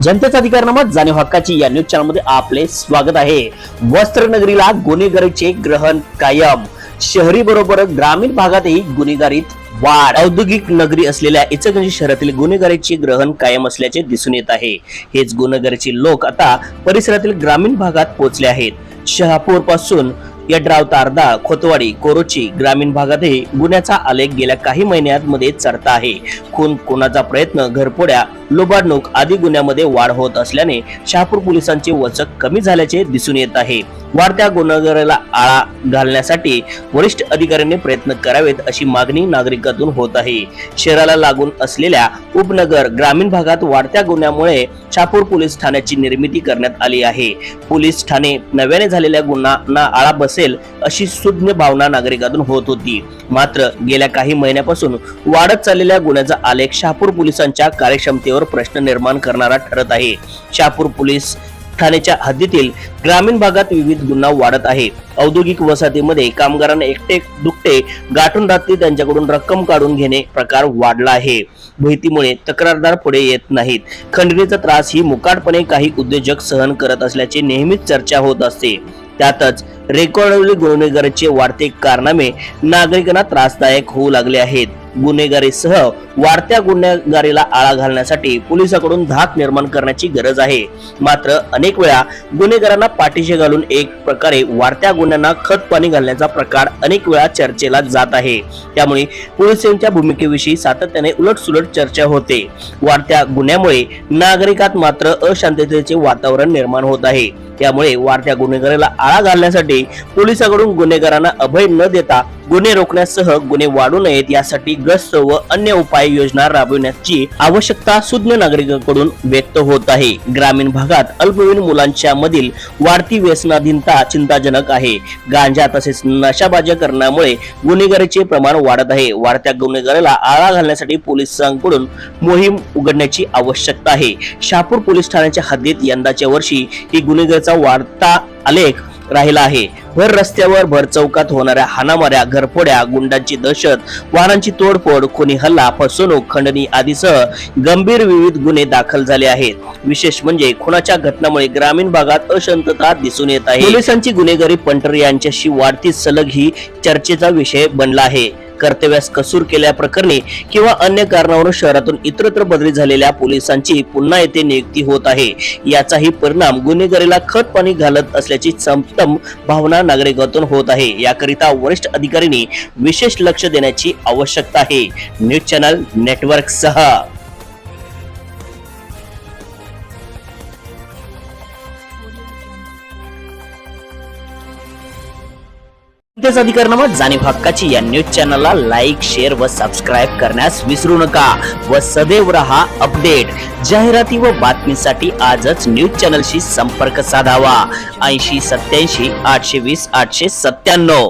जनतेचा अधिकारनामा जाणीव हक्काची या न्यूज चॅनल मध्ये आपले स्वागत आहे। वस्त्रनगरीला गुन्हेगारीचे ग्रहण कायम। शहरी बरोबर ग्रामीण भागातही गुन्हेगारीत वाढ। औद्योगिक नगरी असलेल्या इचलकरंजी शहरातील गुन्हेगारीचे ग्रहण कायम असल्याचे दिसून येत आहे। हेच गुन्हेगारीचे लोक आता परिसरातील ग्रामीण भागात पोहोचले आहेत। शहापूर पासून यड्राव, तारदाळ, खोतवाडी, कोरोची ग्रामीण भागातही गुन्ह्याचा आलेख गेल्या काही महिन्यांमध्ये चढता आहे। खून, खुनाचा प्रयत्न, घरफोड्या, लुबाडणूक आदी गुन्ह्यामध्ये वाढ होत असल्याने शहापूर पोलिसांचे वचक कमी झाल्याचे दिसून येत आहे। वाढत्या गुन्हेगारीला आळा घालण्यासाठी वरिष्ठ अधिकाऱ्यांनी प्रयत्न करावेत अशी मागणी नागरिकांतून होत आहे। शहराला लागून असलेल्या उपनगर ग्रामीण भागात वाढत्या गुन्ह्यामुळे शहापूर पोलीस ठाण्याची निर्मिती करण्यात आली आहे। पोलीस ठाणे नव्याने झालेल्या गुन्ह्यांना आळा बसेल अशी सुज्ञ भावना नागरिकांतून होत होती। मात्र गेल्या काही महिन्यापासून वाढत चाललेल्या गुन्ह्याचा आलेख शहापूर पोलिसांच्या कार्यक्षमतेवर प्रश्न निर्माण करणारा ठरत आहे। शहापूर पोलीस ठाण्याच्या हद्दीतील ग्रामीण भागात विविध गुन्हा वाढत आहे। औद्योगिक वसाहतीमध्ये कामगारांना एकटे दुकटे गाठून रात्री त्यांच्याकडून रक्कम काढून घेणे प्रकार वाढला आहे। भीतीमुळे तक्रारदार पुढे येत नाहीत। खंडणीचा त्रास ही मुकाटपणे काही उद्योजक सहन करत असल्याची नेहमीच चर्चा होत असते। त्यातच रेकॉर्डवरील गुन्हेगारीचे वाढते कारनामे नागरिकांना त्रासदायक होऊ लागले आहेत। गुन्हेगारीसह वाढत्या गुन्हेगारीला आळा घालण्यासाठी पोलिसांकडून धाक निर्माण करण्याची गरज आहे। मात्र अनेक वेळा गुन्हेगारांना पाठीशी घालून एक प्रकारे वाढत्या गुन्ह्यांना खत पाणी घालण्याचा प्रकार अनेक वेळा चर्चेला जात आहे। त्यामुळे पोलिसांच्या भूमिकेविषयी सातत्याने उलटसुलट चर्चा होते। वाढत्या गुन्ह्यामुळे नागरिकात मात्र अशांततेचे वातावरण निर्माण होत आहे। त्यामुळे वाढत्या गुन्हेगारीला आळा घालण्यासाठी पोलिसांकडून गुन्हेगारांना अभय न देता गुन्हे रोखण्यासह गुन्हे वाढू नयेत यासाठी गस्त व अन्य उपाययोजना राबविण्याची आवश्यकता सुज्ञ नागरिकांकडून व्यक्त होत आहे। ग्रामीण भागात अल्पवयीन मुलांच्या मधील वाढती व्यसनाधीनता चिंताजनक आहे। गांजा तसेच नशाबाजी करण्यामुळे गुन्हेगारीचे प्रमाण वाढत आहे। वाढत्या गुन्हेगारीला आळा घालण्यासाठी पोलिसांकडून मोहीम उघडण्याची आवश्यकता आहे। शहापूर पोलीस ठाण्याच्या हद्दीत यंदाच्या वर्षी ही गुन्हेगारीचा वाढता आलेख राहिला आहे। भर रस्त्यावर, भर चौकात होणाऱ्या हाणामाऱ्या, घरफोड्या, गुंडांची दहशत, वाहनांची तोडफोड, खुनी हल्ला, फसवणूक, खंडणी आदीसह गंभीर विविध गुन्हे दाखल झाले आहेत। विशेष म्हणजे खुनाच्या घटनांमुळे ग्रामीण भागात अशांतता दिसून येत आहे। पोलिसांची गुन्हेगारी पंटर यांच्याशी वाढती सलग ही चर्चेचा विषय बनला आहे। कर्तव्यास कसूर केल्या प्रकरणी किंवा अन्य कारणावरून शहरातून इतरत्र बदली झालेल्या पोलिसांची पुन्हा येथे नियुक्ती होत आहे। याचाही परिणाम गुन्हेगारीला खत पाणी घालत असल्याची संतम भावना नागरिकांतून होत आहे। याकरिता वरिष्ठ अधिकाऱ्यांनी विशेष लक्ष देण्याची आवश्यकता आहे। न्यूज चॅनल नेटवर्क सह जनतेचा अधिकारनामा जाणीव हक्काची या न्यूज चॅनलला लाईक, शेअर व सबस्क्राईब करण्यास विसरू नका व सदैव रहा अपडेट। जाहिराती व बातमीसाठी आजच न्यूज चॅनलशी संपर्क साधावा। 80 87 820 897।